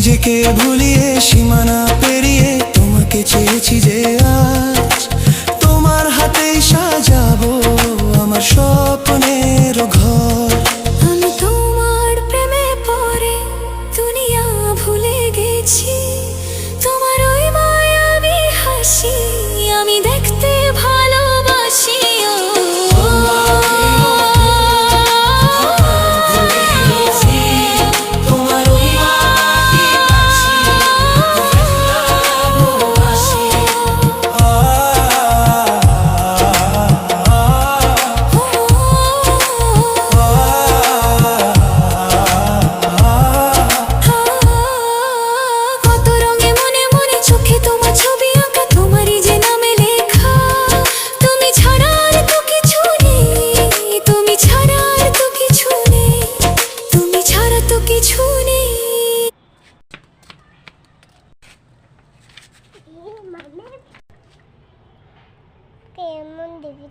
নিজেকে ভুলিয়ে সীমানা পেরিয়ে তোমাকে চেয়েছি যে আজ তোমার হাতেই সাজাবো আমার স্বপ্নের ঘর। আমি তোমার প্রেমে পড়ে দুনিয়া ভুলে গেছি, তোমার ওই মায়াবী হাসি আমি দেখতে ভালোবাসি। কত রঙে মনে মনে চোখে তোমার ছবি আঁকা, তোমারই যে নামে লেখা। তুমি ছাড়া আর তো কিছু নেই, তুমি ছাড়া আর তো কিছু নেই, তুমি ছাড়া তো কিছু নেই। কেমন দেখি